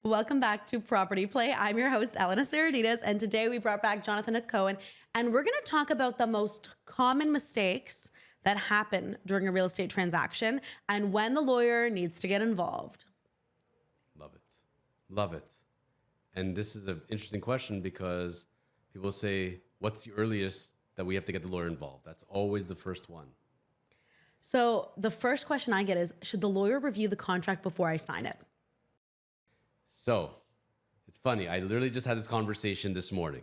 Welcome back to Property Play. I'm your host, Elena Saradidis, and today we brought back Jonathan Hacohen, and we're going to talk about the most common mistakes that happen during a real estate transaction and when the lawyer needs to get involved. Love it. Love it. And this is an interesting question because people say, what's the earliest that we have to get the lawyer involved? That's always the first one. So the first question I get is, should the lawyer review the contract before I sign it? So it's funny. I literally just had this conversation this morning.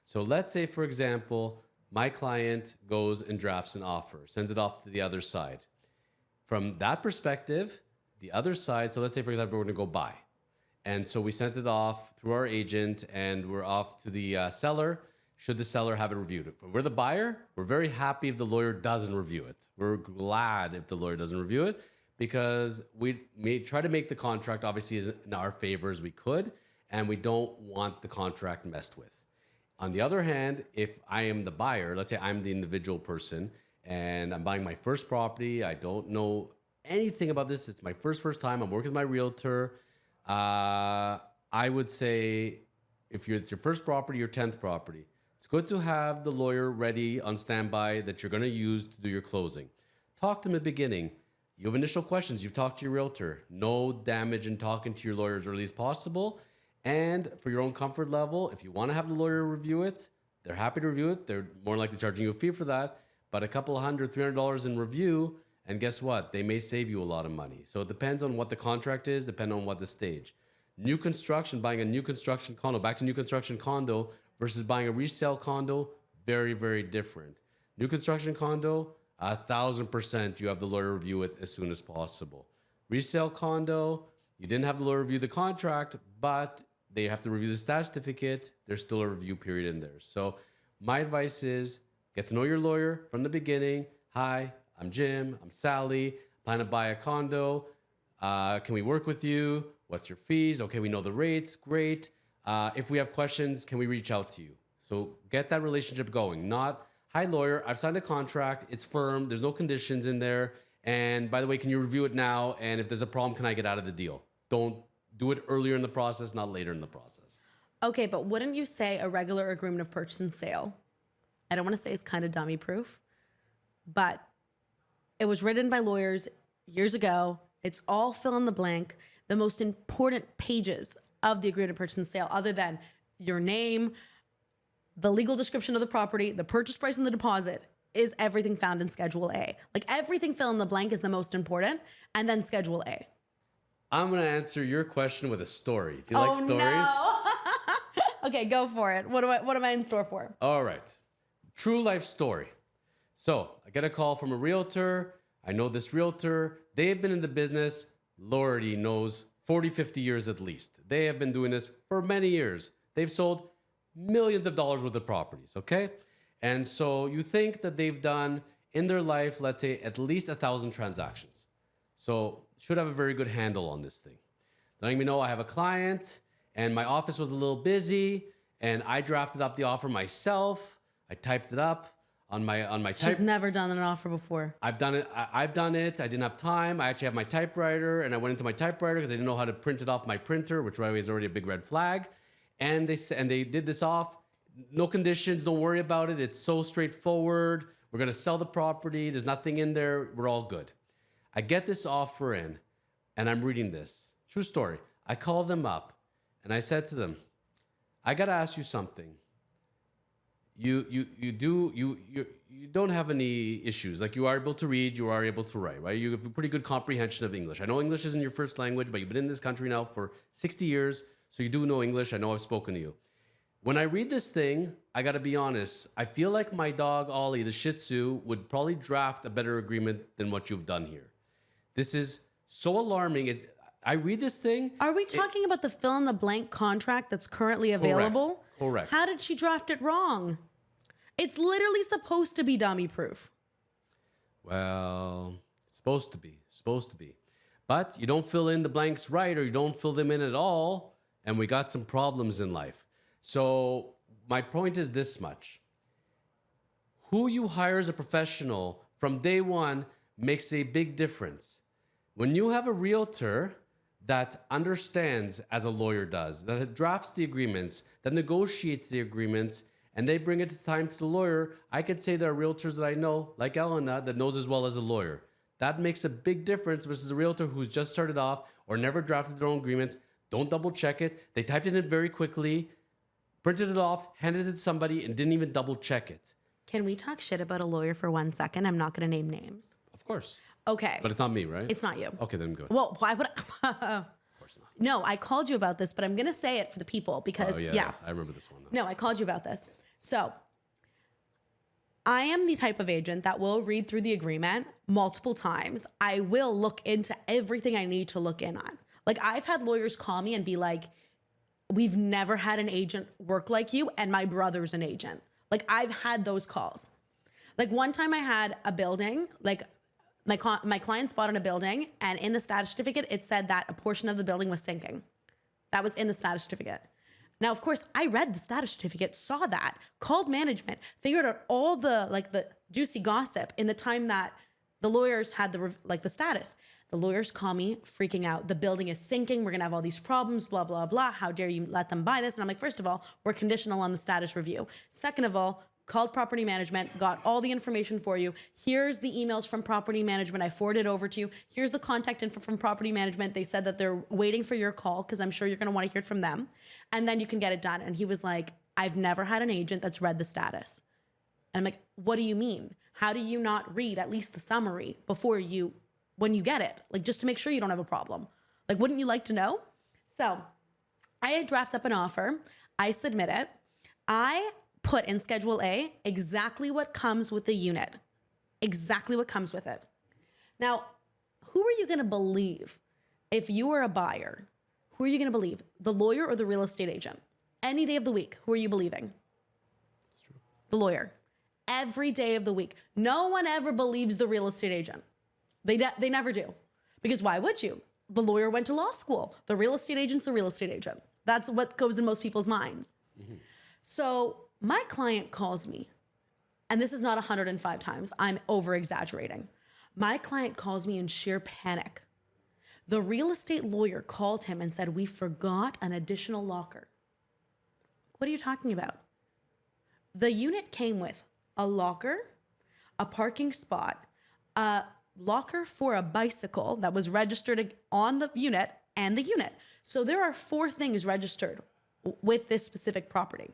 So let's say, for example, my client goes and drafts an offer, sends it off to the other side. From that perspective, the other side, so let's say, for example, we're going to go buy. And so we sent it off through our agent and we're off to the seller. Should the seller have it reviewed? If we're the buyer, we're very happy if the lawyer doesn't review it. We're glad if the lawyer doesn't review it, because we may try to make the contract obviously in our favor as we could, and we don't want the contract messed with. On the other hand, if I am the buyer, let's say I'm the individual person and I'm buying my first property, I don't know anything about this, it's my first time, I'm working with my realtor, I would say if it's your first property, your 10th property, it's good to have the lawyer ready on standby that you're going to use to do your closing. Talk to them at the beginning. You have initial questions. You've talked to your realtor. No damage in talking to your lawyer as early as possible. And for your own comfort level, if you want to have the lawyer review it, they're happy to review it. They're more likely charging you a fee for that. But a couple of $100, $300 in review, and guess what? They may save you a lot of money. So it depends on what the contract is, depending on what the stage. New construction, buying a new construction condo, back to new construction condo versus buying a resale condo, very, very different. New construction condo, 1,000% you have the lawyer review it as soon as possible. Resale condo, you didn't have the lawyer review the contract, but they have to review the stat certificate. There's still a review period in there. So my advice is get to know your lawyer from the beginning. Hi, I'm Jim, I'm Sally, plan to buy a condo. Can we work with you? What's your fees? Okay, we know the rates, great. If we have questions, can we reach out to you? So get that relationship going, not, hi, lawyer, I've signed a contract. It's firm. There's no conditions in there. And by the way, can you review it now? And if there's a problem, can I get out of the deal? Don't do it earlier in the process, not later in the process. Okay, but wouldn't you say a regular agreement of purchase and sale, I don't want to say it's kind of dummy proof, but it was written by lawyers years ago. It's all fill in the blank. The most important pages of the agreement of purchase and sale, other than your name, the legal description of the property, the purchase price, and the deposit, is everything found in Schedule A. Like everything fill in the blank is the most important, and then Schedule A. I'm going to answer your question with a story. Do you like stories? No. Okay, go for it. What am I in store for? All right. True life story. So I get a call from a realtor. I know this realtor. They've been in the business, Lordy knows, 40, 50 years at least. They have been doing this for many years. They've sold millions of dollars worth of properties, okay? And so you think that they've done in their life, let's say, at least 1,000 transactions. So should have a very good handle on this thing. Letting me know I have a client and my office was a little busy and I drafted up the offer myself. I typed it up on my She's never done an offer before. I've done it. I've done it. I didn't have time. I actually have my typewriter and I went into my typewriter because I didn't know how to print it off my printer, which right away is already a big red flag. And they did this off. No conditions. Don't worry about it. It's so straightforward. We're going to sell the property. There's nothing in there. We're all good. I get this offer in and I'm reading this. True story. I called them up and I said to them, I got to ask you something. You don't have any issues. Like you are able to read, you are able to write, right? You have a pretty good comprehension of English. I know English isn't your first language, but you've been in this country now for 60 years. So you do know English. I know I've spoken to you. When I read this thing, I got to be honest. I feel like my dog, Ollie, the Shih Tzu, would probably draft a better agreement than what you've done here. This is so alarming. I read this thing. Are we talking about the fill in the blank contract that's currently available? Correct. How did she draft it wrong? It's literally supposed to be dummy proof. Well, it's supposed to be. But you don't fill in the blanks right, or you don't fill them in at all, and we got some problems in life. So my point is this much. Who you hire as a professional from day one makes a big difference. When you have a realtor that understands as a lawyer does, that drafts the agreements, that negotiates the agreements, and they bring it to time to the lawyer. I could say there are realtors that I know, like Elena, that knows as well as a lawyer. That makes a big difference versus a realtor who's just started off or never drafted their own agreements. Don't double check it. They typed it in very quickly, printed it off, handed it to somebody, and didn't even double check it. Can we talk shit about a lawyer for 1 second? I'm not going to name names. Of course. Okay. But it's not me, right? It's not you. Okay, then good. Well, why would I? Of course not. No, I called you about this, but I'm going to say it for the people because, Oh, yes. yeah. I remember this one now. No, I called you about this. So I am the type of agent that will read through the agreement multiple times. I will look into everything I need to look in on. Like, I've had lawyers call me and be like, we've never had an agent work like you, and my brother's an agent. Like, I've had those calls. Like, one time I had a building, like, my clients bought in a building, and in the status certificate, it said that a portion of the building was sinking. That was in the status certificate. Now, of course, I read the status certificate, saw that, called management, figured out all the juicy gossip in the time that the lawyers had the status. The lawyers call me freaking out. The building is sinking. We're going to have all these problems, blah, blah, blah. How dare you let them buy this? And I'm like, first of all, we're conditional on the status review. Second of all, called property management, got all the information for you. Here's the emails from property management. I forwarded over to you. Here's the contact info from property management. They said that they're waiting for your call because I'm sure you're going to want to hear it from them. And then you can get it done. And he was like, I've never had an agent that's read the status. And I'm like, what do you mean? How do you not read at least the summary when you get it? Like, just to make sure you don't have a problem. Like, wouldn't you like to know? So I draft up an offer. I submit it. I put in Schedule A exactly what comes with the unit. Exactly what comes with it. Now, who are you going to believe if you were a buyer? Who are you going to believe? The lawyer or the real estate agent? Any day of the week, who are you believing? It's true. The lawyer. Every day of the week. No one ever believes the real estate agent. They never do. Because why would you? The lawyer went to law school. The real estate agent's a real estate agent. That's what goes in most people's minds. Mm-hmm. So my client calls me, and this is not 105 times. I'm over-exaggerating. My client calls me in sheer panic. The real estate lawyer called him and said, we forgot an additional locker. What are you talking about? The unit came with a locker, a parking spot, a locker for a bicycle that was registered on the unit and the unit. So there are 4 things registered with this specific property.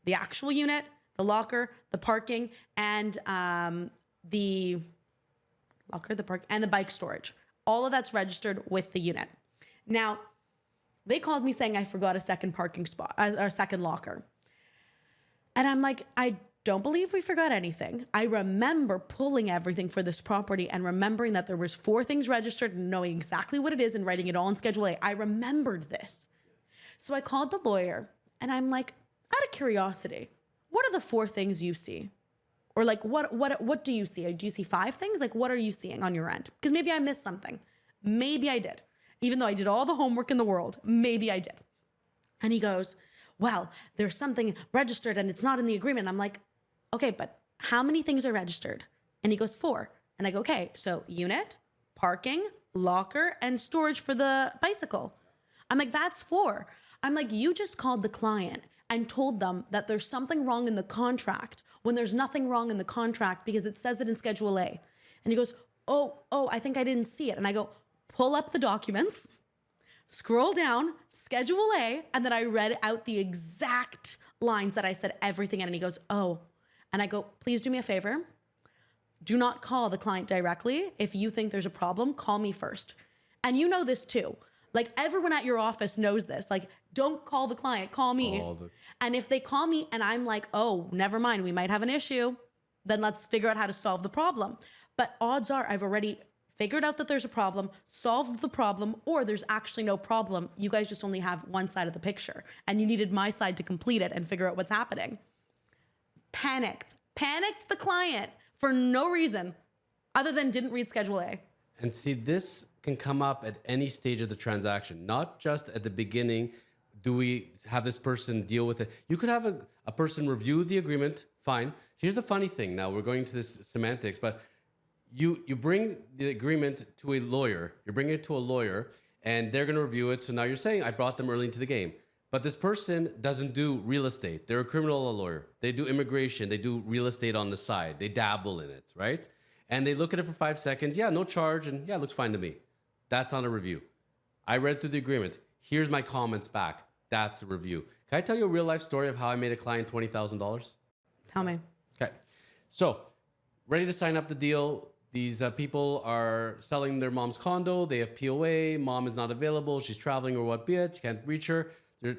The actual unit, the locker, the parking, and the bike storage. All of that's registered with the unit. Now, they called me saying I forgot a second parking spot, or second locker. And I'm like, I don't believe we forgot anything. I remember pulling everything for this property and remembering that there was 4 things registered and knowing exactly what it is and writing it all in Schedule A. I remembered this. So I called the lawyer and I'm like, out of curiosity, what are the 4 things you see? Or like, what do you see? Do you see 5 things? Like, what are you seeing on your end? Because maybe I missed something. Maybe I did. Even though I did all the homework in the world, maybe I did. And he goes, well, there's something registered and it's not in the agreement. I'm like, okay, but how many things are registered? And he goes, 4. And I go, okay, so unit, parking, locker, and storage for the bicycle. I'm like, that's 4. I'm like, you just called the client and told them that there's something wrong in the contract when there's nothing wrong in the contract because it says it in Schedule A. And he goes, oh, I think I didn't see it. And I go, pull up the documents, scroll down, Schedule A, and then I read out the exact lines that I said everything in. And he goes, oh. And I go, please do me a favor. Do not call the client directly. If you think there's a problem, call me first. And you know this too. Like, everyone at your office knows this. Like, don't call the client, call me. And if they call me and I'm like, oh, never mind, we might have an issue, then let's figure out how to solve the problem. But odds are I've already figured out that there's a problem, solved the problem, or there's actually no problem. You guys just only have one side of the picture and you needed my side to complete it and figure out what's happening. Panicked the client for no reason other than didn't read Schedule A. And see, this can come up at any stage of the transaction, not just at the beginning. Do we have this person deal with it? You could have a person review the agreement, fine. Here's the funny thing now, we're going to this semantics, but you bring the agreement to a lawyer, you bring it to a lawyer, and they're going to review it. So now you're saying I brought them early into the game. But this person doesn't do real estate. They're a criminal law lawyer. They do immigration. They do real estate on the side. They dabble in it, right? And they look at it for 5 seconds. Yeah, no charge. And yeah, it looks fine to me. That's not a review. I read through the agreement. Here's my comments back. That's a review. Can I tell you a real life story of how I made a client $20,000? Tell me. Okay. So, ready to sign up the deal. These people are selling their mom's condo. They have POA. Mom is not available. She's traveling or what be it. You can't reach her.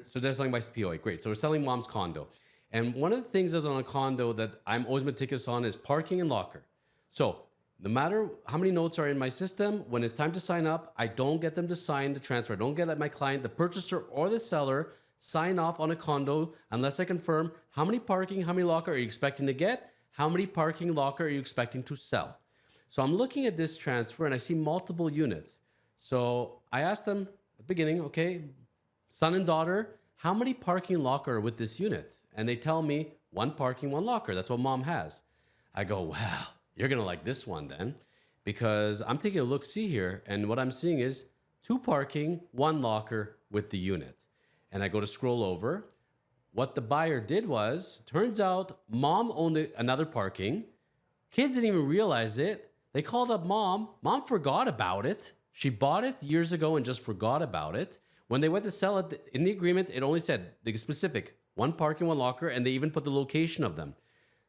So they're selling by POA. Great. So we're selling mom's condo. And one of the things that's on a condo that I'm always meticulous on is parking and locker. So no matter how many notes are in my system, when it's time to sign up, I don't get them to sign the transfer. I don't get my client, the purchaser or the seller, sign off on a condo unless I confirm how many parking, how many locker are you expecting to get? How many parking locker are you expecting to sell? So I'm looking at this transfer and I see multiple units. So I asked them at the beginning, okay, son and daughter, how many parking locker are with this unit? And they tell me 1 parking, 1 locker. That's what mom has. I go, wow, you're going to like this one then, because I'm taking a look see here. And what I'm seeing is 2 parking, 1 locker with the unit. And I go to scroll over. What the buyer did was, turns out mom owned another parking. Kids didn't even realize it. They called up mom. Mom forgot about it. She bought it years ago and just forgot about it. When they went to sell it, in the agreement, it only said the specific 1 parking, 1 locker, and they even put the location of them.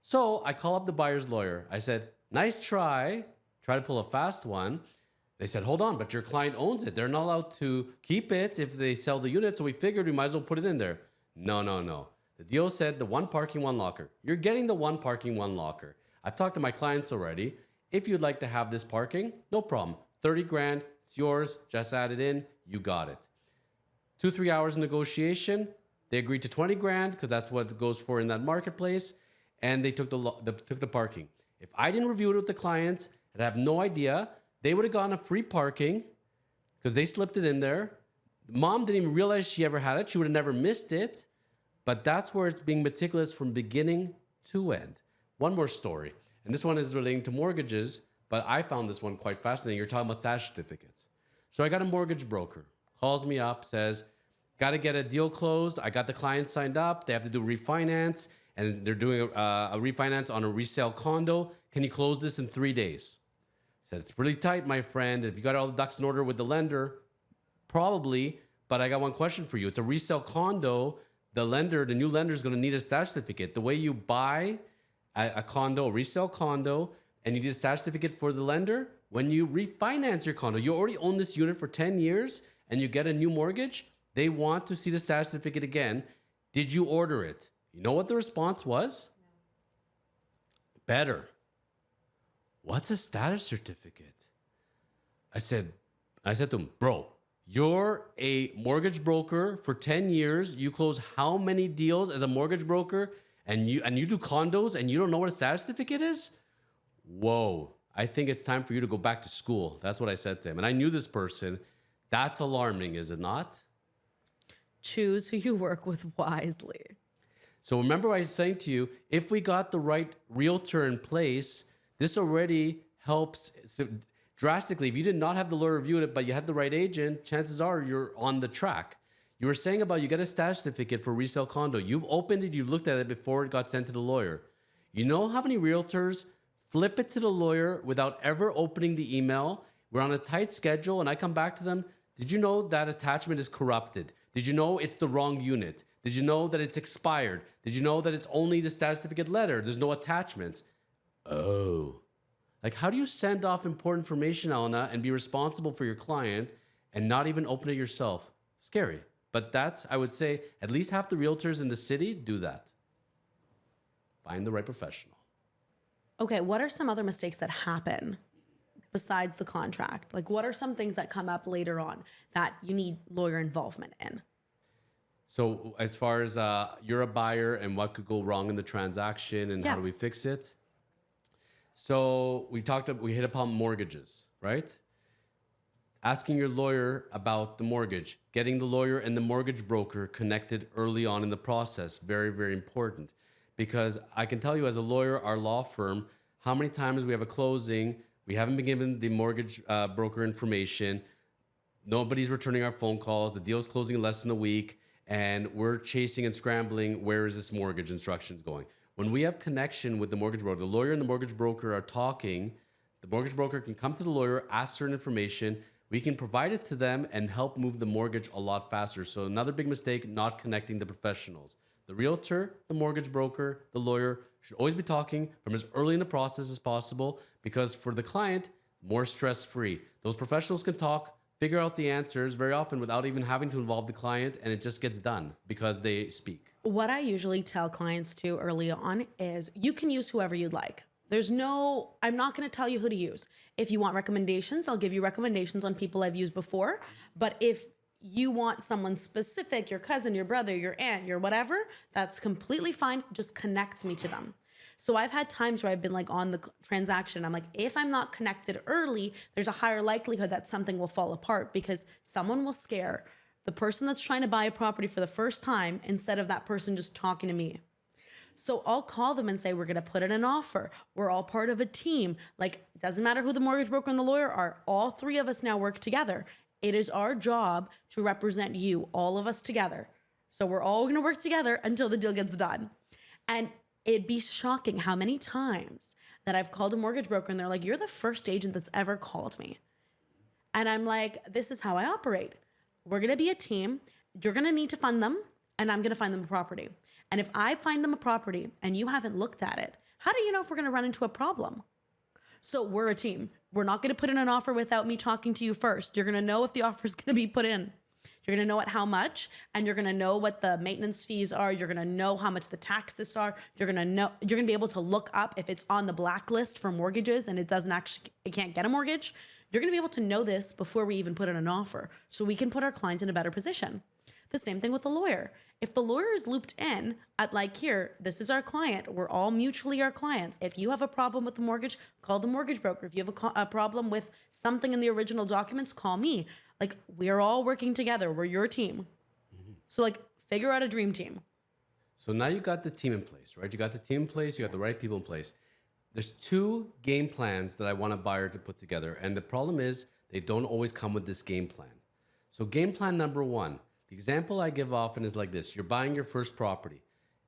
So I call up the buyer's lawyer. I said, nice try. Try to pull a fast one. They said, hold on, but your client owns it. They're not allowed to keep it if they sell the unit, so we figured we might as well put it in there. No. The deal said the 1 parking, 1 locker. You're getting the 1 parking, 1 locker. I've talked to my clients already. If you'd like to have this parking, no problem. 30 grand, it's yours. Just add it in. You got it. 2-3 hours of negotiation. They agreed to 20 grand because that's what it goes for in that marketplace. And they took the parking. If I didn't review it with the clients and I have no idea, they would have gotten a free parking because they slipped it in there. Mom didn't even realize she ever had it. She would have never missed it. But that's where it's being meticulous from beginning to end. One more story. And this one is relating to mortgages, but I found this one quite fascinating. You're talking about stash certificates. So I got a mortgage broker, calls me up, says, got to get a deal closed. I got the client signed up. They have to do refinance, and they're doing a refinance on a resale condo. Can you close this in 3 days? I said, it's pretty tight, my friend. If you got all the ducks in order with the lender, probably, but I got one question for you. It's a resale condo. The new lender is going to need a stash certificate. The way you buy a condo, a resale condo, and you need a stash certificate for the lender, when you refinance your condo, you already own this unit for 10 years and you get a new mortgage, they want to see the stash certificate again. Did you order it? You know what the response was? No. Better. What's a status certificate? I said to him, bro, you're a mortgage broker for 10 years. You close how many deals as a mortgage broker? And you do condos and you don't know what a status certificate is? Whoa, I think it's time for you to go back to school. That's what I said to him. And I knew this person. That's alarming, is it not? Choose who you work with wisely. So remember what I was saying to you, if we got the right realtor in place, this already helps drastically. If you did not have the lawyer review it, but you had the right agent, chances are you're on the track. You were saying about you get a stash certificate for resale condo. You've opened it, you've looked at it before it got sent to the lawyer. You know how many realtors flip it to the lawyer without ever opening the email? We're on a tight schedule and I come back to them. Did you know that attachment is corrupted? Did you know it's the wrong unit? Did you know that it's expired? Did you know that it's only the stash certificate letter? There's no attachments. Oh. Like, how do you send off important information, Elena, and be responsible for your client and not even open it yourself? Scary. But that's, I would say, at least half the realtors in the city do that. Find the right professional. Okay, what are some other mistakes that happen besides the contract? Like, what are some things that come up later on that you need lawyer involvement in? So as far as you're a buyer and what could go wrong in the transaction and how do we fix it? So we hit upon mortgages, right? Asking your lawyer about the mortgage, getting the lawyer and the mortgage broker connected early on in the process. Very, very important. Because I can tell you as a lawyer, our law firm, how many times we have a closing, we haven't been given the mortgage broker information. Nobody's returning our phone calls. The deal's closing in less than a week. And we're chasing and scrambling. Where is this mortgage instructions going? When we have connection with the mortgage broker, the lawyer and the mortgage broker are talking. The mortgage broker can come to the lawyer, ask certain information. We can provide it to them and help move the mortgage a lot faster. So another big mistake, not connecting the professionals. The realtor, the mortgage broker, the lawyer should always be talking from as early in the process as possible, because for the client, more stress-free. Those professionals can talk, figure out the answers very often without even having to involve the client, and it just gets done because they speak. What I usually tell clients too early on is you can use whoever you'd like. I'm not going to tell you who to use. If you want recommendations, I'll give you recommendations on people I've used before. But if you want someone specific, your cousin, your brother, your aunt, your whatever, that's completely fine. Just connect me to them. So I've had times where I've been like on the transaction. I'm like, if I'm not connected early, there's a higher likelihood that something will fall apart because someone will scare the person that's trying to buy a property for the first time instead of that person just talking to me. So I'll call them and say, we're going to put in an offer. We're all part of a team. Like, it doesn't matter who the mortgage broker and the lawyer are. All three of us now work together. It is our job to represent you, all of us together. So we're all going to work together until the deal gets done. And it'd be shocking how many times that I've called a mortgage broker and they're like, you're the first agent that's ever called me. And I'm like, this is how I operate. We're going to be a team. You're going to need to fund them, and I'm going to find them a property. And if I find them a property and you haven't looked at it, how do you know if we're going to run into a problem? So we're a team. We're not going to put in an offer without me talking to you first. You're going to know if the offer is going to be put in. You're going to know at how much, and you're going to know what the maintenance fees are. You're going to know how much the taxes are. You're going to be able to look up if it's on the blacklist for mortgages and it can't get a mortgage. You're going to be able to know this before we even put in an offer, so we can put our clients in a better position. The same thing with the lawyer. If the lawyer is looped in at like, here, this is our client. We're all mutually our clients. If you have a problem with the mortgage, call the mortgage broker. If you have a problem with something in the original documents, call me. Like, we're all working together. We're your team. Mm-hmm. So like, figure out a dream team. So now you got the team in place, right? You got the team in place. You got the right people in place. There's two game plans that I want a buyer to put together. And the problem is they don't always come with this game plan. So game plan number one, the example I give often is like this. You're buying your first property.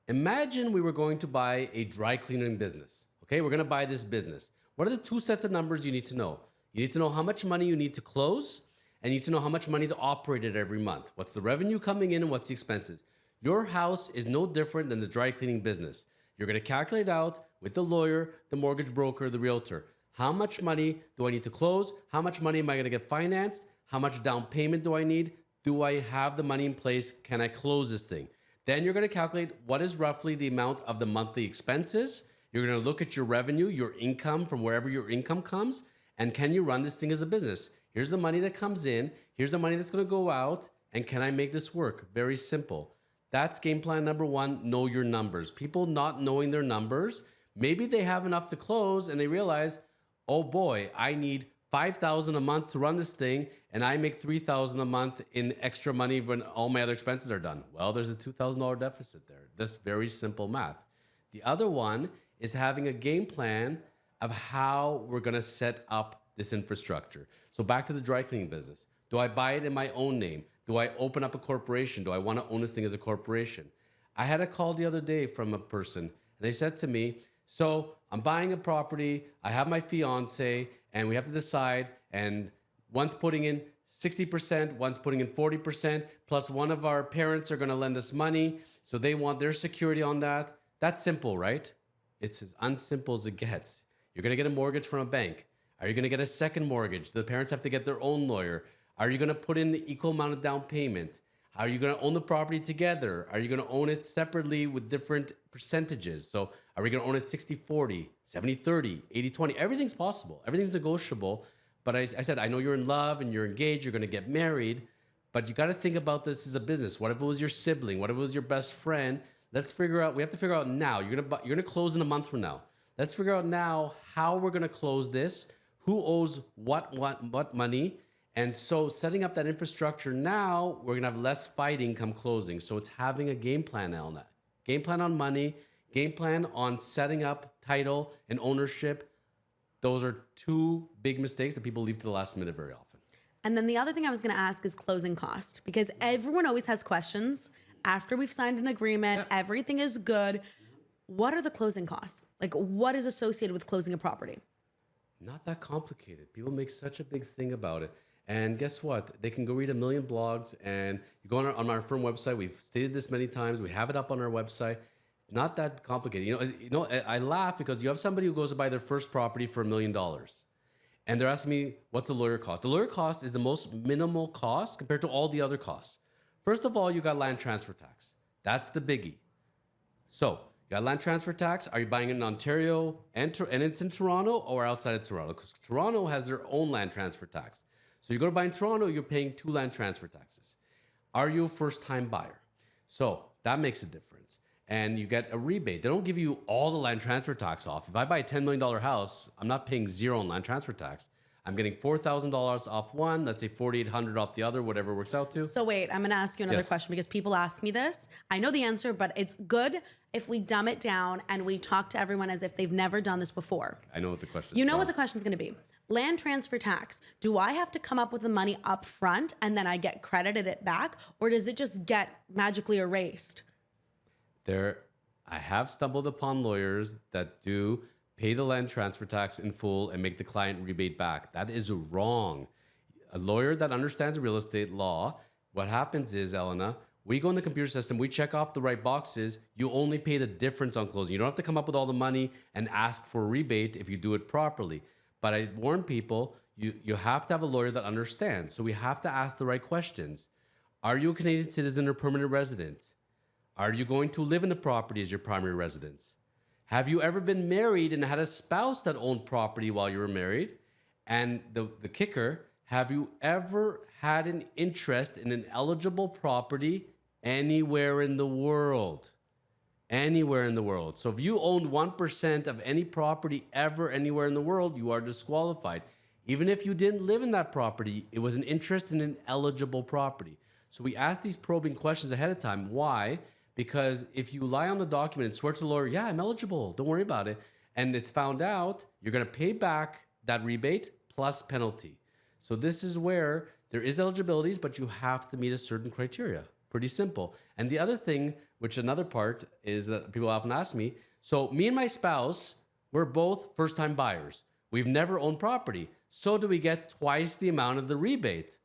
Imagine we were going to buy a dry cleaning business. Okay, we're going to buy this business. What are the two sets of numbers you need to know? You need to know how much money you need to close, and you need to know how much money to operate it every month. What's the revenue coming in and what's the expenses? Your house is no different than the dry cleaning business. You're going to calculate out with the lawyer, the mortgage broker, the realtor. How much money do I need to close? How much money am I going to get financed? How much down payment do I need? Do I have the money in place? Can I close this thing? Then you're going to calculate what is roughly the amount of the monthly expenses. You're going to look at your revenue, your income from wherever your income comes, and can you run this thing as a business? Here's the money that comes in. Here's the money that's going to go out. And can I make this work? Very simple. That's game plan number one. Know your numbers. People not knowing their numbers, maybe they have enough to close and they realize, oh boy, I need $5,000 a month to run this thing, and I make $3,000 a month in extra money when all my other expenses are done. Well, there's a $2,000 deficit there. That's very simple math. The other one is having a game plan of how we're going to set up this infrastructure. So back to the dry cleaning business. Do I buy it in my own name? Do I open up a corporation? Do I want to own this thing as a corporation? I had a call the other day from a person, and they said to me, so I'm buying a property, I have my fiance, and we have to decide, and one's putting in 60%, one's putting in 40%, plus one of our parents are going to lend us money, so they want their security on that. That's simple, right? It's as unsimple as it gets. You're going to get a mortgage from a bank. Are you going to get a second mortgage? Do the parents have to get their own lawyer? Are you going to put in the equal amount of down payment? Are you going to own the property together? Are you going to own it separately with different percentages? So are we going to own it 60-40, 70-30, 80-20? Everything's possible. Everything's negotiable. But I said, I know you're in love and you're engaged. You're going to get married. But you got to think about this as a business. What if it was your sibling? What if it was your best friend? We have to figure out now. You're going to close in a month from now. Let's figure out now how we're going to close this. Who owes what money? And so setting up that infrastructure now, we're going to have less fighting come closing. So it's having a game plan on that. Game plan on money, game plan on setting up title and ownership. Those are two big mistakes that people leave to the last minute very often. And then the other thing I was going to ask is closing cost, because everyone always has questions after we've signed an agreement, everything is good. What are the closing costs? Like, what is associated with closing a property? Not that complicated. People make such a big thing about it. And guess what? They can go read a million blogs, and you go on our firm website. We've stated this many times. We have it up on our website. Not that complicated. I laugh because you have somebody who goes to buy their first property for $1 million. And they're asking me, what's the lawyer cost? The lawyer cost is the most minimal cost compared to all the other costs. First of all, you got land transfer tax. That's the biggie. So you got land transfer tax. Are you buying it in Ontario and it's in Toronto or outside of Toronto? Because Toronto has their own land transfer tax. So you go to buy in Toronto, you're paying 2 land transfer taxes. Are you a first-time buyer? So that makes a difference. And you get a rebate. They don't give you all the land transfer tax off. If I buy a $10 million house, I'm not paying 0 on land transfer tax. I'm getting $4,000 off one, let's say $4,800 off the other, whatever it works out to. So wait, I'm going to ask you another question because people ask me this. I know the answer, but it's good if we dumb it down and we talk to everyone as if they've never done this before. I know what the question is. You know what the question is going to be. Land transfer tax. Do I have to come up with the money up front and then I get credited it back? Or does it just get magically erased? I have stumbled upon lawyers that do pay the land transfer tax in full and make the client rebate back. That is wrong. A lawyer that understands real estate law, what happens is, Elena, we go in the computer system, we check off the right boxes, you only pay the difference on closing. You don't have to come up with all the money and ask for a rebate if you do it properly. But I warn people, you have to have a lawyer that understands. So we have to ask the right questions. Are you a Canadian citizen or permanent resident? Are you going to live in the property as your primary residence? Have you ever been married and had a spouse that owned property while you were married? And the kicker, have you ever had an interest in an eligible property anywhere in the world? Anywhere in the world. So if you owned 1% of any property ever anywhere in the world, you are disqualified. Even if you didn't live in that property, it was an interest in an eligible property. So we ask these probing questions ahead of time. Why? Because if you lie on the document and swear to the lawyer, yeah, I'm eligible, don't worry about it, and it's found out, you're going to pay back that rebate plus penalty. So this is where there is eligibilities, but you have to meet a certain criteria. Pretty simple. And the other thing, which another part is that people often ask me, so me and my spouse, we're both first-time buyers. We've never owned property. So do we get twice the amount of the rebate?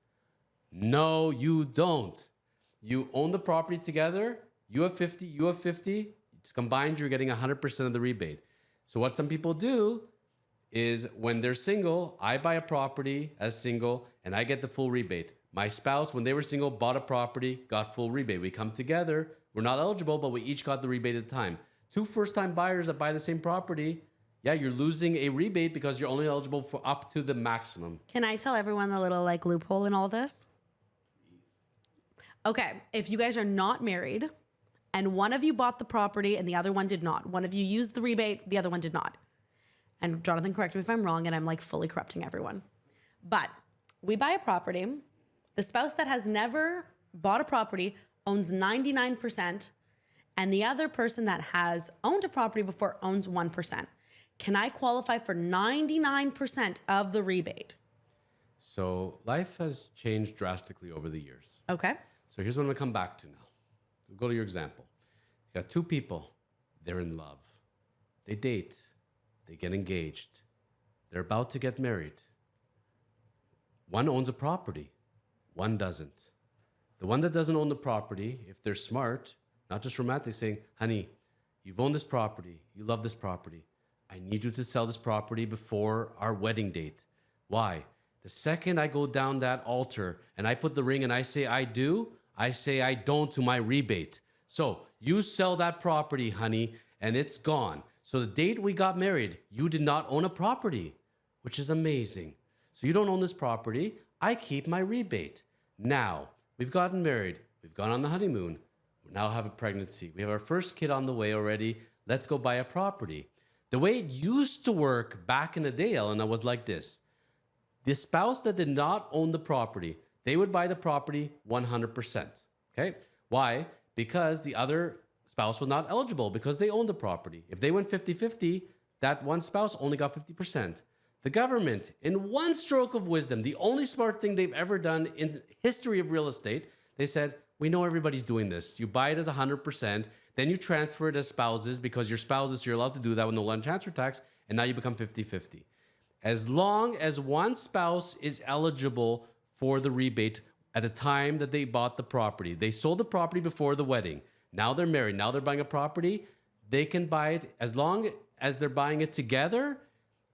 No, you don't. You own the property together. You have 50, you have 50. Combined, you're getting 100% of the rebate. So what some people do is when they're single, I buy a property as single and I get the full rebate. My spouse, when they were single, bought a property, got full rebate. We come together, we're not eligible, but we each got the rebate at the time. 2 first-time buyers that buy the same property, yeah, you're losing a rebate because you're only eligible for up to the maximum. Can I tell everyone the little loophole in all this? Okay, if you guys are not married and one of you bought the property and the other one did not, one of you used the rebate, the other one did not. And Jonathan, correct me if I'm wrong, and I'm like fully corrupting everyone. But we buy a property. The spouse that has never bought a property owns 99%, and the other person that has owned a property before owns 1%. Can I qualify for 99% of the rebate? So life has changed drastically over the years. Okay. So here's what I'm going to come back to now. We'll go to your example. You got 2 people. They're in love. They date. They get engaged. They're about to get married. One owns a property. One doesn't. The one that doesn't own the property, if they're smart, not just romantic, saying, honey, you've owned this property. You love this property. I need you to sell this property before our wedding date. Why? The second I go down that altar and I put the ring and I say I do, I say I don't to my rebate. So you sell that property, honey, and it's gone. So the date we got married, you did not own a property, which is amazing. So you don't own this property. I keep my rebate. Now, we've gotten married. We've gone on the honeymoon. We now have a pregnancy. We have our first kid on the way already. Let's go buy a property. The way it used to work back in the day, Elena, was like this. The spouse that did not own the property, they would buy the property 100%. Okay? Why? Because the other spouse was not eligible because they owned the property. If they went 50-50, that one spouse only got 50%. The government, in one stroke of wisdom, the only smart thing they've ever done in the history of real estate, they said, we know everybody's doing this. You buy it as 100%, then you transfer it as spouses because your spouses, you're allowed to do that with no land transfer tax, and now you become 50-50. As long as one spouse is eligible for the rebate at the time that they bought the property, they sold the property before the wedding. Now they're married. Now they're buying a property. They can buy it as long as they're buying it together.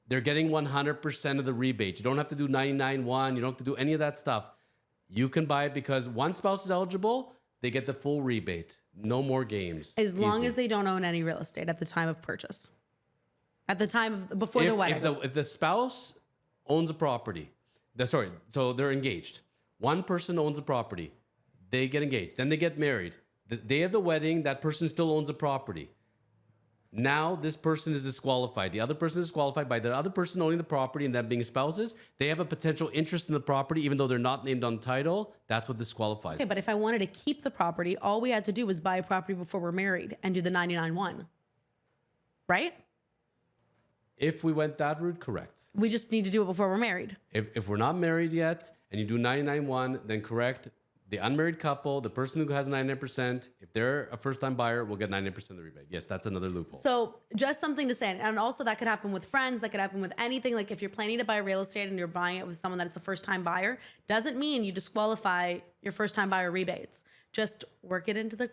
They're getting 100% of the rebate. You don't have to do 99.1. You don't have to do any of that stuff. You can buy it because one spouse is eligible. They get the full rebate. No more games. As long as they don't own any real estate at the time of purchase. At the time of before the wedding. If the spouse owns a property, so they're engaged. One person owns a property. They get engaged. Then they get married. The day of the wedding, that person still owns a property. Now this person is disqualified. The other person is disqualified by the other person owning the property and them being spouses. They have a potential interest in the property, even though they're not named on title. That's what disqualifies. Okay, but if I wanted to keep the property, all we had to do was buy a property before we're married and do the 99.1. Right? If we went that route, correct. We just need to do it before we're married. If we're not married yet and you do 99.1, then correct. The unmarried couple, the person who has 99%, if they're a first-time buyer, will get 99% of the rebate. Yes, that's another loophole. So just something to say. And also that could happen with friends. That could happen with anything. Like if you're planning to buy real estate and you're buying it with someone that's a first-time buyer, doesn't mean you disqualify your first-time buyer rebates. Just work it into the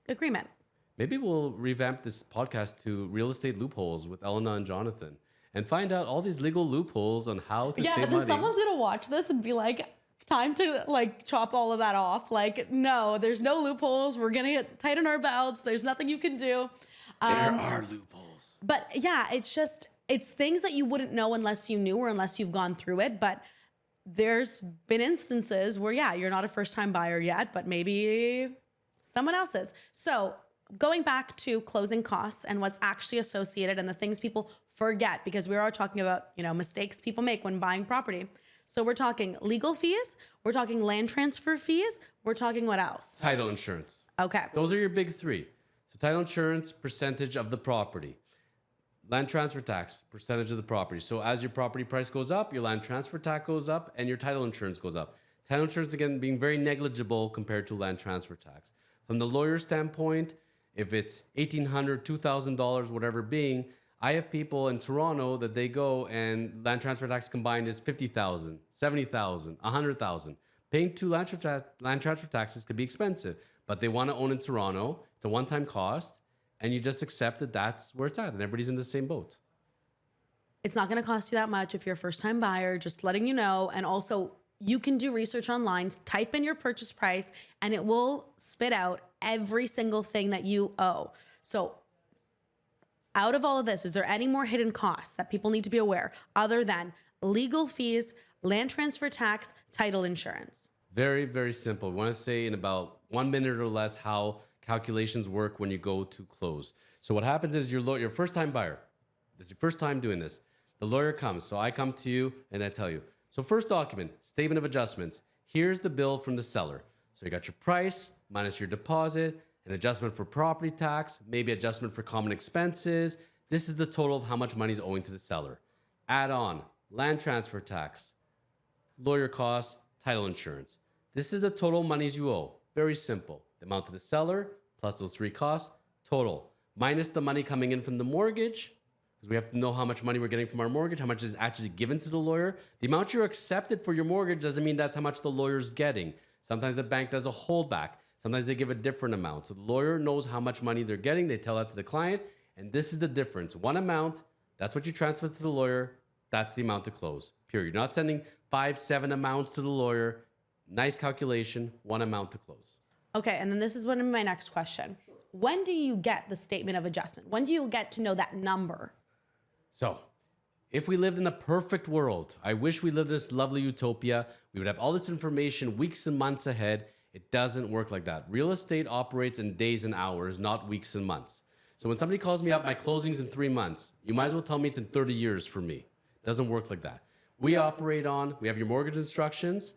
agreement. Maybe we'll revamp this podcast to real estate loopholes with Elena and Jonathan and find out all these legal loopholes on how to save money. Someone's going to watch this and be like, time to like chop all of that off. Like, no, there's no loopholes. We're going to tighten our belts. There's nothing you can do. There are loopholes. But yeah, it's things that you wouldn't know unless you knew or unless you've gone through it. But there's been instances where, yeah, you're not a first-time buyer yet, but maybe someone else is. So going back to closing costs and what's actually associated and the things people forget, because we are talking about, mistakes people make when buying property. So we're talking legal fees, we're talking land transfer fees, we're talking what else? Title insurance. Okay. Those are your big three. So title insurance, percentage of the property. Land transfer tax, percentage of the property. So as your property price goes up, your land transfer tax goes up and your title insurance goes up. Title insurance, again, being very negligible compared to land transfer tax. From the lawyer standpoint, if it's $1,800, $2,000, whatever being, I have people in Toronto that they go and land transfer tax combined is $50,000, $70,000, $100,000. Paying two land transfer taxes could be expensive, but they want to own in Toronto. It's a one-time cost, and you just accept that that's where it's at, and everybody's in the same boat. It's not going to cost you that much if you're a first-time buyer, just letting you know. And also, you can do research online, type in your purchase price, and it will spit out every single thing that you owe. So out of all of this, is there any more hidden costs that people need to be aware other than legal fees, land transfer tax, title insurance? Very, very simple. We want to say in about 1 minute or less how calculations work when you go to close. So what happens is you're a first-time buyer. This is your first time doing this. The lawyer comes. So I come to you and I tell you. So first document, statement of adjustments. Here's the bill from the seller. So you got your price minus your deposit, an adjustment for property tax, maybe adjustment for common expenses. This is the total of how much money is owing to the seller. Add on land transfer tax, lawyer costs, title insurance. This is the total monies you owe. Very simple. The amount to the seller plus those three costs, total. Minus the money coming in from the mortgage, because we have to know how much money we're getting from our mortgage, how much is actually given to the lawyer. The amount you're accepted for your mortgage doesn't mean that's how much the lawyer's getting. Sometimes the bank does a holdback. Sometimes they give a different amount. So the lawyer knows how much money they're getting. They tell that to the client. And this is the difference. One amount, that's what you transfer to the lawyer. That's the amount to close. Period. You're not sending 5, 7 amounts to the lawyer. Nice calculation. One amount to close. Okay. And then this is one of my next question. When do you get the statement of adjustment? When do you get to know that number? So if we lived in a perfect world, I wish we lived in this lovely utopia. We would have all this information weeks and months ahead. It doesn't work like that. Real estate operates in days and hours, not weeks and months. So when somebody calls me up, my closing's in 3 months. You might as well tell me it's in 30 years for me. It doesn't work like that. We have your mortgage instructions.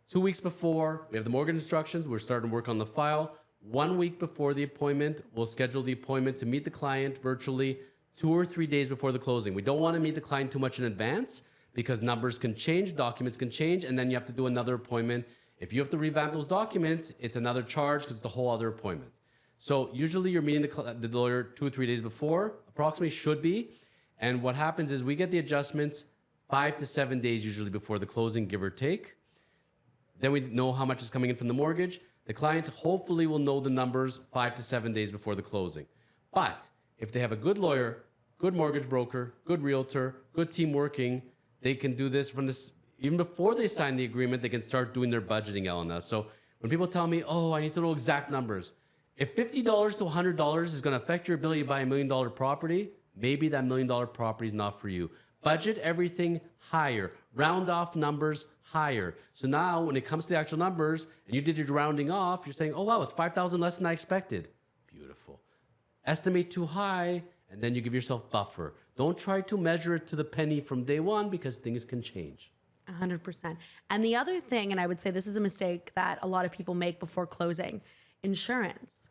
2 weeks before, we have the mortgage instructions. We're starting to work on the file. 1 week before the appointment, we'll schedule the appointment to meet the client virtually 2 or 3 days before the closing. We don't want to meet the client too much in advance because numbers can change, documents can change, and then you have to do another appointment. If you have to revamp those documents, it's another charge because it's a whole other appointment. So usually you're meeting the lawyer 2 or 3 days before, approximately should be. And what happens is we get the adjustments 5 to 7 days usually before the closing, give or take. Then we know how much is coming in from the mortgage. The client hopefully will know the numbers 5 to 7 days before the closing. But if they have a good lawyer, good mortgage broker, good realtor, good team working, they can do this from this, even before they sign the agreement, they can start doing their budgeting, Elena. So when people tell me, oh, I need to know exact numbers, if $50 to $100 is going to affect your ability to buy $1 million property, maybe that $1 million property is not for you. Budget everything higher. Round off numbers higher. So now when it comes to the actual numbers and you did your rounding off, you're saying, oh, wow, it's 5,000 less than I expected. Beautiful. Estimate too high, and then you give yourself buffer. Don't try to measure it to the penny from day one because things can change. 100%. And the other thing, and I would say this is a mistake that a lot of people make before closing, insurance.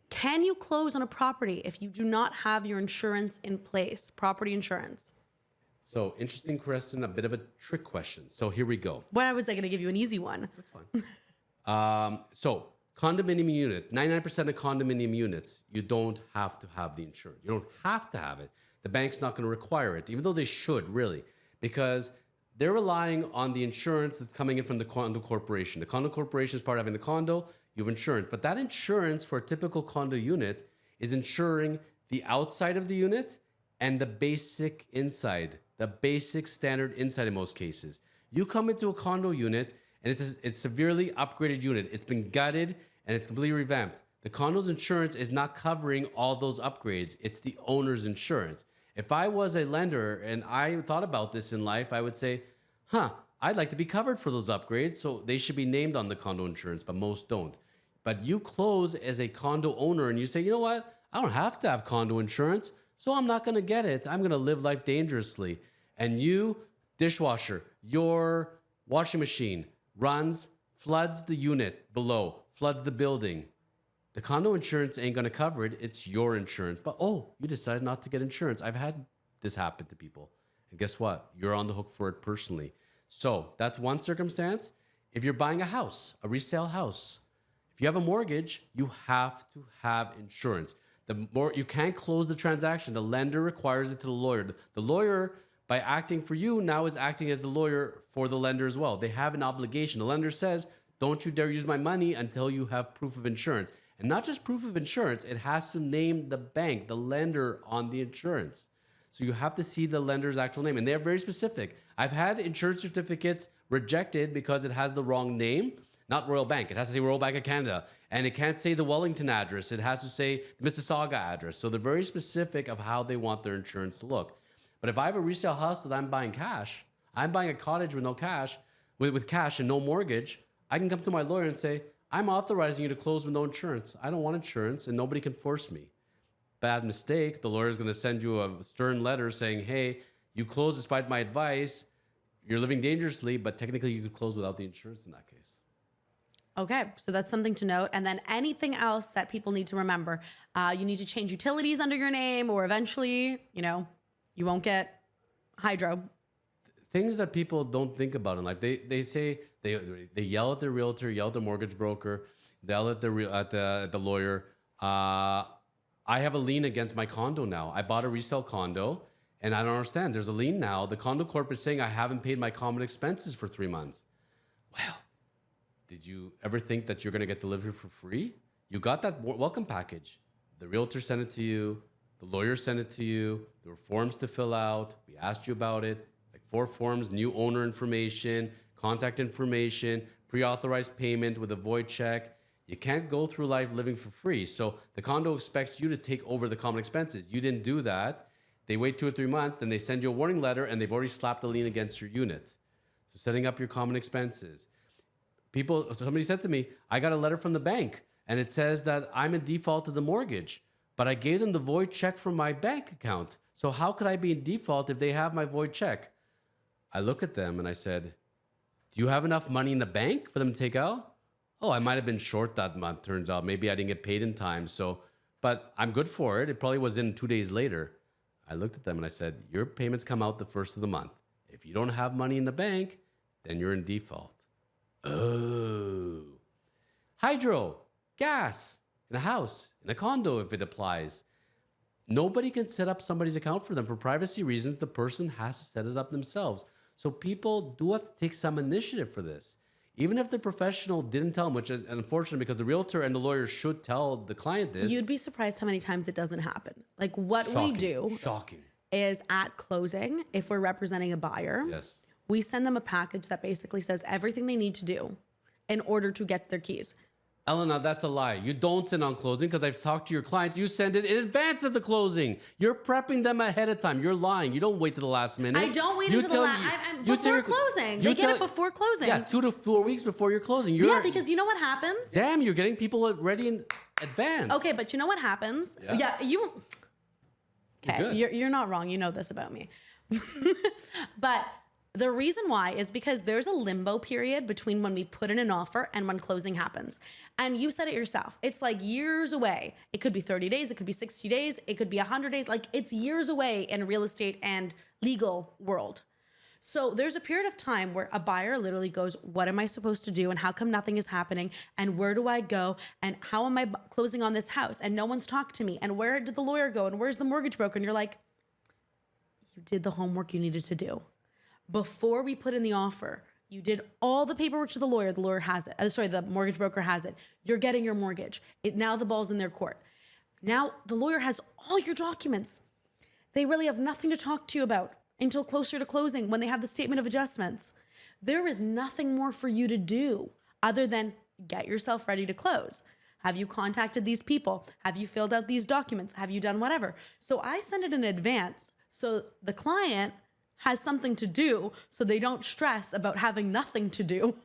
Can you close on a property if you do not have your insurance in place, property insurance? So interesting question, a bit of a trick question. So here we go. Why was I going to give you an easy one? That's fine. So condominium unit, 99% of condominium units, you don't have to have the insurance. You don't have to have it. The bank's not going to require it, even though they should really, because they're relying on the insurance that's coming in from the condo corporation. The condo corporation is part of having the condo, you have insurance. But that insurance for a typical condo unit is insuring the outside of the unit and the basic inside, the basic standard inside in most cases. You come into a condo unit and it's a severely upgraded unit. It's been gutted and it's completely revamped. The condo's insurance is not covering all those upgrades. It's the owner's insurance. If I was a lender and I thought about this in life, I would say, I'd like to be covered for those upgrades, so they should be named on the condo insurance, but most don't. But you close as a condo owner and you say, you know what? I don't have to have condo insurance, so I'm not going to get it. I'm going to live life dangerously. And you, dishwasher, your washing machine runs, floods the unit below, floods the building. The condo insurance ain't going to cover it. It's your insurance. But, oh, you decided not to get insurance. I've had this happen to people. And guess what? You're on the hook for it personally. So that's one circumstance. If you're buying a house, a resale house, if you have a mortgage, you have to have insurance. You can't close the transaction. The lender requires it to the lawyer. The lawyer, by acting for you, now is acting as the lawyer for the lender as well. They have an obligation. The lender says, don't you dare use my money until you have proof of insurance. And not just proof of insurance, it has to name the bank, the lender on the insurance. So you have to see the lender's actual name. And they're very specific. I've had insurance certificates rejected because it has the wrong name. Not Royal Bank. It has to say Royal Bank of Canada. And it can't say the Wellington address. It has to say the Mississauga address. So they're very specific of how they want their insurance to look. But if I have a resale house that I'm buying cash, I'm buying a cottage with no cash, with cash and no mortgage, I can come to my lawyer and say, I'm authorizing you to close with no insurance. I don't want insurance and nobody can force me. Bad mistake. The lawyer is going to send you a stern letter saying, hey, you closed despite my advice. You're living dangerously, but technically you could close without the insurance in that case. Okay, so that's something to note. And then anything else that people need to remember, you need to change utilities under your name, or eventually, you won't get hydro. Things that people don't think about in life. They say they yell at their realtor, yell at the mortgage broker, they yell at the lawyer. I have a lien against my condo now. I bought a resale condo, and I don't understand. There's a lien now. The condo corp is saying I haven't paid my common expenses for 3 months. Well, did you ever think that you're going to get delivery for free? You got that welcome package. The realtor sent it to you. The lawyer sent it to you. There were forms to fill out. We asked you about it. Like 4 forms, new owner information, contact information, pre-authorized payment with a void check. You can't go through life living for free. So the condo expects you to take over the common expenses. You didn't do that. They wait 2 or 3 months, then they send you a warning letter and they've already slapped a lien against your unit. So setting up your common expenses. Somebody said to me, I got a letter from the bank and it says that I'm in default of the mortgage, but I gave them the void check from my bank account. So how could I be in default if they have my void check? I look at them and I said, do you have enough money in the bank for them to take out? Oh, I might have been short that month, turns out. Maybe I didn't get paid in time. But I'm good for it. It probably was in 2 days later. I looked at them and I said, your payments come out the first of the month. If you don't have money in the bank, then you're in default. Oh. Hydro, gas, in a house, in a condo if it applies. Nobody can set up somebody's account for them. For privacy reasons, the person has to set it up themselves. So people do have to take some initiative for this. Even if the professional didn't tell them, which is unfortunate because the realtor and the lawyer should tell the client this. You'd be surprised how many times it doesn't happen. Like what Shocking. we do Shocking. is at closing, if we're representing a buyer, Yes. we send them a package that basically says everything they need to do in order to get their keys. Elena, that's a lie. You don't send on closing because I've talked to your clients. You send it in advance of the closing. You're prepping them ahead of time. You're lying. You don't wait to the last minute. I don't wait until the last. Before closing. They get it before closing. Yeah, 2 to 4 weeks before you're closing. Yeah, because you know what happens? Damn, you're getting people ready in advance. Okay, but you know what happens? Yeah. You. Okay, you're not wrong. You know this about me. But the reason why is because there's a limbo period between when we put in an offer and when closing happens. And you said it yourself. It's like years away. It could be 30 days. It could be 60 days. It could be 100 days. Like it's years away in real estate and legal world. So there's a period of time where a buyer literally goes, what am I supposed to do? And how come nothing is happening? And where do I go? And how am I closing on this house? And no one's talked to me. And where did the lawyer go? And where's the mortgage broker? And you're like, you did the homework you needed to do. Before we put in the offer, you did all the paperwork to the lawyer. The lawyer has it. The mortgage broker has it. You're getting your mortgage. Now the ball's in their court. Now the lawyer has all your documents. They really have nothing to talk to you about until closer to closing when they have the statement of adjustments. There is nothing more for you to do other than get yourself ready to close. Have you contacted these people? Have you filled out these documents? Have you done whatever? So I send it in advance so the client has something to do so they don't stress about having nothing to do.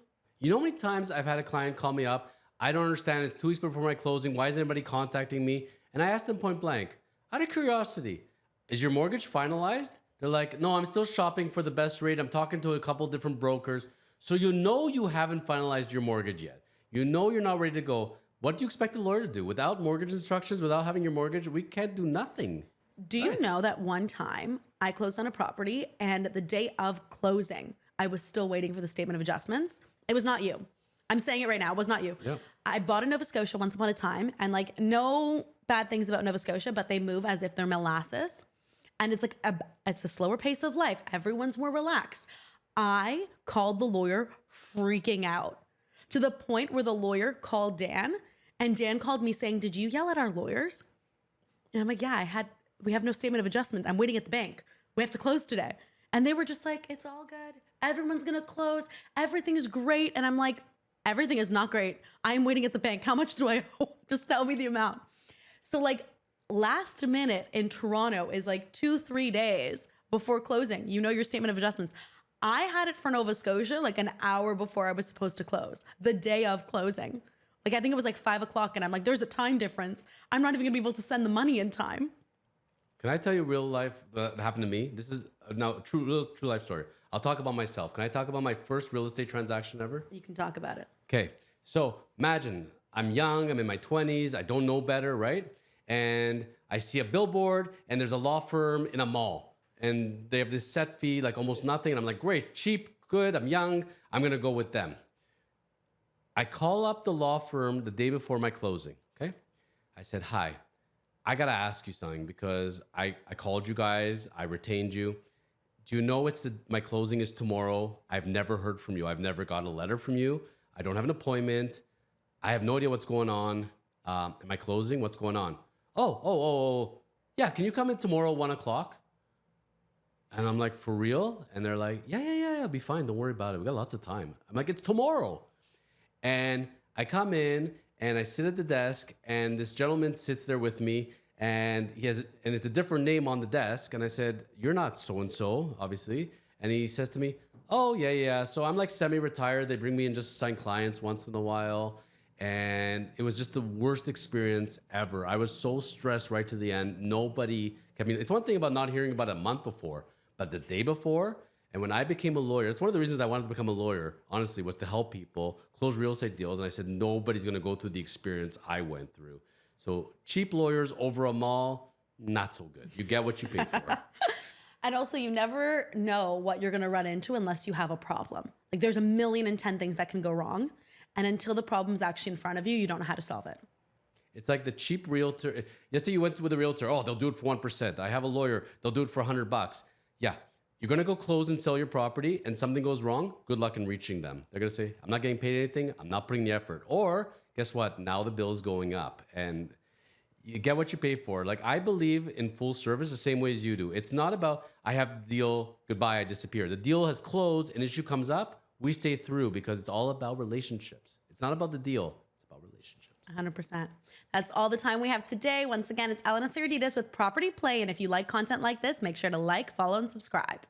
You know how many times I've had a client call me up, I don't understand, it's 2 weeks before my closing, why is anybody contacting me? And I asked them point blank, out of curiosity, is your mortgage finalized? They're like, no, I'm still shopping for the best rate. I'm talking to a couple different brokers. So you know you haven't finalized your mortgage yet. You know you're not ready to go. What do you expect a lawyer to do? Without mortgage instructions, without having your mortgage, we can't do nothing. Do you know that one time I closed on a property and the day of closing, I was still waiting for the statement of adjustments? It was not you. I'm saying it right now. It was not you. Yeah. I bought in Nova Scotia once upon a time, and like no bad things about Nova Scotia, but they move as if they're molasses. And it's like it's a slower pace of life. Everyone's more relaxed. I called the lawyer freaking out to the point where the lawyer called Dan, and Dan called me saying, did you yell at our lawyers? And I'm like, yeah, we have no statement of adjustment. I'm waiting at the bank. We have to close today. And they were just like, it's all good. Everyone's going to close. Everything is great. And I'm like, everything is not great. I'm waiting at the bank. How much do I owe? Just tell me the amount. So like last minute in Toronto is like 2-3 days before closing. You know your statement of adjustments. I had it for Nova Scotia like an hour before I was supposed to close, the day of closing. Like I think it was like 5 o'clock and I'm like, there's a time difference. I'm not even gonna be able to send the money in time. Can I tell you real life that happened to me? This is now a true life story. I'll talk about myself. Can I talk about my first real estate transaction ever? You can talk about it. Okay. So imagine I'm young, I'm in my 20s, I don't know better, right? And I see a billboard and there's a law firm in a mall and they have this set fee, like almost nothing. And I'm like, great, cheap, good, I'm young, I'm gonna go with them. I call up the law firm the day before my closing, okay? I said, hi, I gotta ask you something because I called you guys, I retained you. Do you know my closing is tomorrow? I've never heard from you. I've never got a letter from you. I don't have an appointment. I have no idea what's going on. Am I closing? What's going on? Oh. Yeah, can you come in tomorrow, 1 o'clock? And I'm like, for real? And they're like, yeah, I'll be fine. Don't worry about it. We got lots of time. I'm like, it's tomorrow. And I come in and I sit at the desk and this gentleman sits there with me and it's a different name on the desk. And I said, you're not so-and-so, obviously. And he says to me, oh, yeah. So I'm like semi-retired. They bring me in just to sign clients once in a while. And it was just the worst experience ever. I was so stressed right to the end. It's one thing about not hearing about it a month before, but the day before, and when I became a lawyer, it's one of the reasons I wanted to become a lawyer, honestly, was to help people close real estate deals. And I said, nobody's going to go through the experience I went through. So cheap lawyers over a mall, not so good. You get what you pay for. And also, you never know what you're going to run into unless you have a problem. Like there's 1,000,010 things that can go wrong. And until the problem's actually in front of you, you don't know how to solve it. It's like the cheap realtor. Let's say you went with a realtor. Oh, they'll do it for 1%. I have a lawyer. They'll do it for $100. Yeah. You're going to go close and sell your property and something goes wrong. Good luck in reaching them. They're going to say, I'm not getting paid anything. I'm not putting the effort. Or guess what? Now the bill is going up and you get what you pay for. Like I believe in full service the same way as you do. It's not about I have the deal, goodbye, I disappear. The deal has closed, an issue comes up, we stay through because it's all about relationships. It's not about the deal, it's about relationships. 100%. That's all the time we have today. Once again, it's Elena Saradidis with Property Play. And if you like content like this, make sure to like, follow, and subscribe.